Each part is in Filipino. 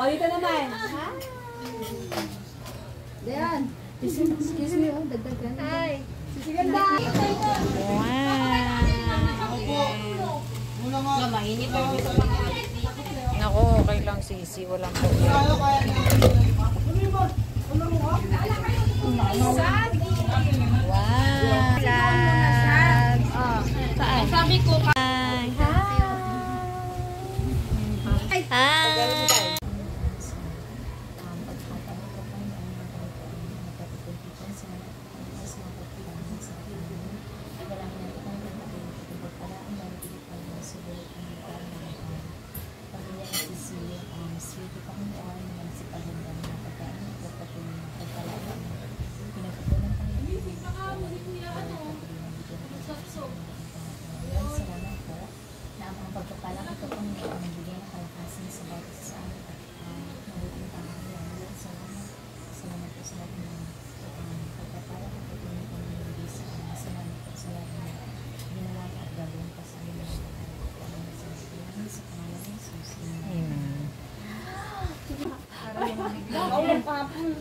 O, dito naman. Ha? Diyan. Excuse me, oh, dagdagan. Hi. Ganda. Wow. Mainit pa dito. Naku, okay lang sisi. Walang po yan. Wow. Saan? Sabi ko, Hi. Hi. Hi.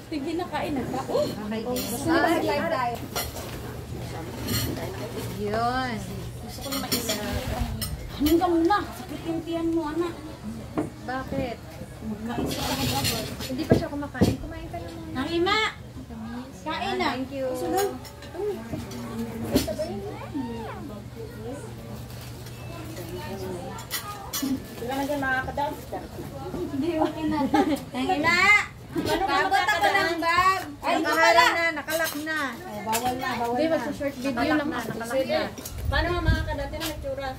Tingin na kain na ka. Live tayo. Yun. Gusto ko na maisa. Hanin ka muna. Sakit yung tiyan mo, anak. Bakit? Magkaisa ka mag-abot. Hindi pa siya kumakain. Kumain ka na muna. Nangima! Kain na. Thank you. Sunod. Hindi ka na dyan makakadance. Hindi, okay na. Nangima! Pagod ako ng bag. Ay, nakaharang na. Nakalak na. Bawal na, bawal Hindi, na. magsa-short video lang. Nakalak na. Paano nga makakadate na nagtsura?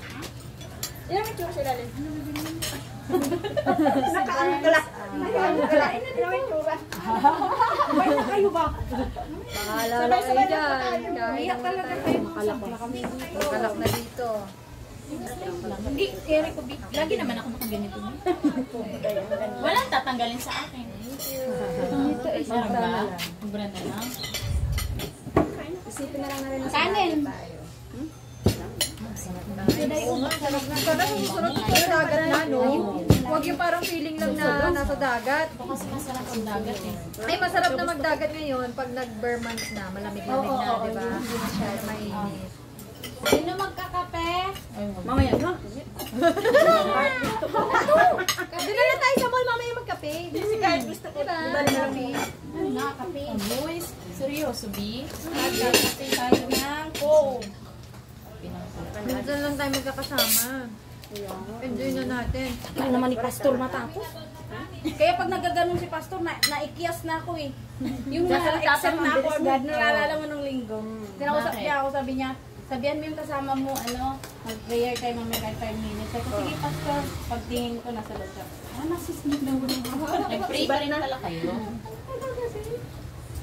Ilang nagtsura sila rin? Nakaano ka lang. Nakaano ka lang. Ilang nagtsura? Sabay na kayo ba? Makalala kayo dyan. Iyak talaga kayo. Nakalak na dito. Hindi, Eric ko, lagi naman ako nakaganito. Walang tatanggalin sa akin. Dito is Meron ba? Brand na lang. Isipin na lang na rin. Kanin! Sana susunod ko sa dagat na, no? Huwag yung parang feeling lang na nasa dagat. Kasi masarap ang dagat eh. Ay, masarap na magdagat ngayon pag nag-Burmans na. Malamig-lamig na, di ba? Hindi masyado mainit. Sino magkakape? Mamaya na. Doon na tayo sa mall, mamaya magkape. Si Kyle gusto ko. Diba? Nakakape. Boys, seryoso, B? Nagkakape tayo ng Coke. Minsan lang tayo magkakasama. Enjoy na natin. Ano naman ni Pastor matapos? Kaya pag nagaganon si Pastor, naikias na ako eh. Yung na-accept na ako agad, nalala mo nung linggo. Kinausap niya ako, sabi niya, sabihan mo yung kasama mo, mag-prayer kayo mamaya kahit 5 minutes. Sabi ko, sige Pastor, pagtingin ko nasa loob siya. Nasismig na muna. Nag-pray pa rin pala kayo?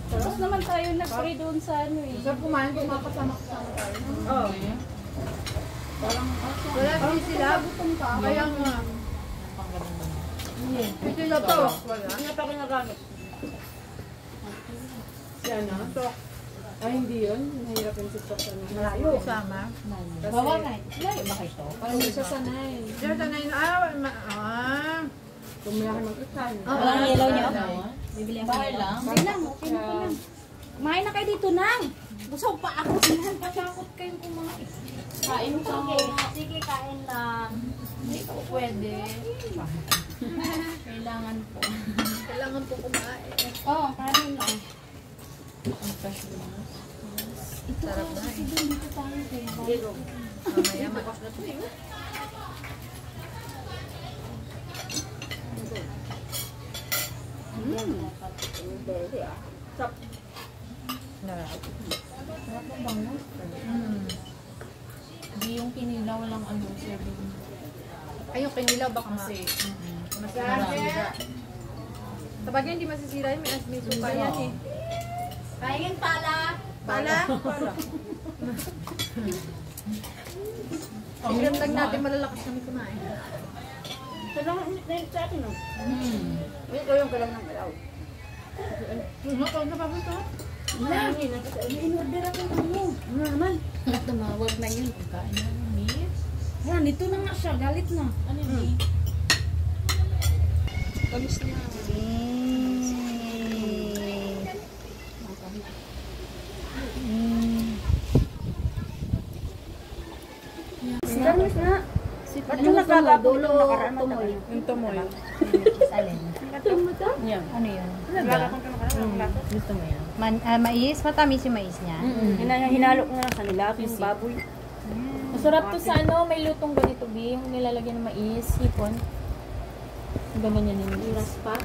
Tapos naman tayo nag-pray doon sa ano eh. Sir, kumain kung makasama-kasama tayo. Oo. Wala din sila. Kaya nga. Ito na to. Wala. Ano pa kinagamit? Siya na? Ay, hindi yun. Mahirap yung TikTok na. Malayo. Sama. Bawal na. Layo ba kayo? Parang hindi siya sanay. Sir, tanay na. Kung may aking mag-ikan. Walang ilaw niya ako. Bibili ako. Bahay lang? Hindi lang. Okay na po lang. Kumain na kayo dito nang. Busog pa ako. Patakot kayong kumain. Kain ko. Sige, kain lang. Hindi ko pwede. Kailangan po. Kailangan po kumain. Oo, kain lang. Ito Sarap na kasi doon dito tayo. Dito. Mamaya makas na ito eh. Hindi yung pinilaw lang ano serving. Ay, yung kinilaw baka Kasi, masisira. Kapag hindi masisira yun, may suka yan eh. kain pala. Pala? Ilandag natin malalakas kami kumain. Sa atin no? Ito yung kalang ng ilaw. Ikaw na pa ba ito? In-order ako ng ano. Ano naman? Tumawag na yun. Pagkain na ng miss. Yan, dito na nga siya. Galit na. Ano yun? Matamis na. Tamis na. Ba't yung nagkakapulong nakaraan tumoy? Yung tumoy. Alin? Yan. Ano yun? Gusto mo yan? Mais? Matamis yung mais niya? Hinalo ko na lang sa nila, yung baboy. Masarap to sa ano, may lutong ganito, B. Yung nilalagyan ng mais, hipon. Ganun yan yung Raspa.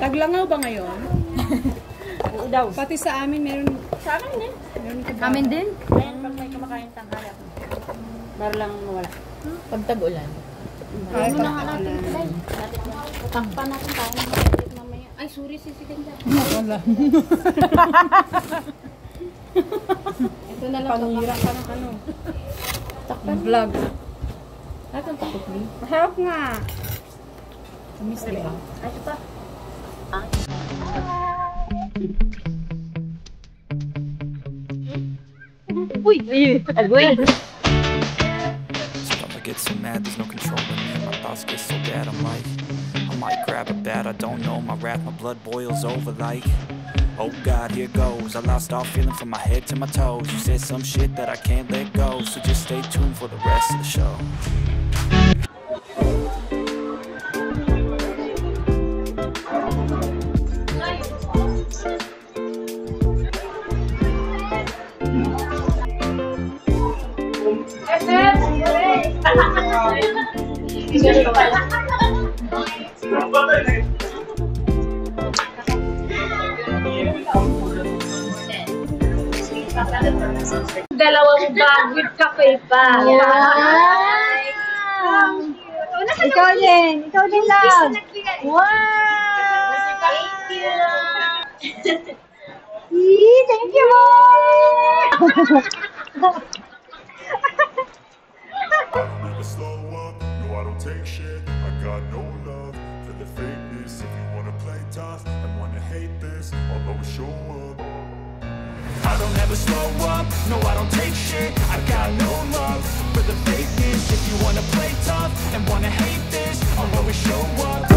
Taglangaw ba ngayon? Oo daw. Pati sa amin meron. Sa akin din. Amin din? Ayan, pag may kumakain tanghali ako. Para lang mawala. pag tag-ulan. Ay, Muna nga natin pagkakulan. play. Takpan natin tayo ng maliit mamaya. Ay, sorry, sisikin dyan. Wala. Ito na lang. Pangira ka ng ano. Takpan. Vlog. Ay, kang takot, B. Masarap nga. Kamis, di ba? Ay, ito pa. Stomach gets so mad, there's no controlling it. My thoughts get so bad, I'm like, I might grab a bat, I don't know. My wrath, my blood boils over like, oh God, here goes. I lost all feeling from my head to my toes. You said some shit that I can't let go, so just stay tuned for the rest of the show. Dalawang bag with kape pa. Ikaw din! Ikaw din lang! Wow! Thank you, Mom! I don't ever slow up, no I don't take shit. I got no love for the fakeness. If you wanna play tough and wanna hate this, I'll always show up. I don't ever slow up, no I don't take shit. I got no love for the fakeness. If you wanna play tough and wanna hate this, I'll always show up.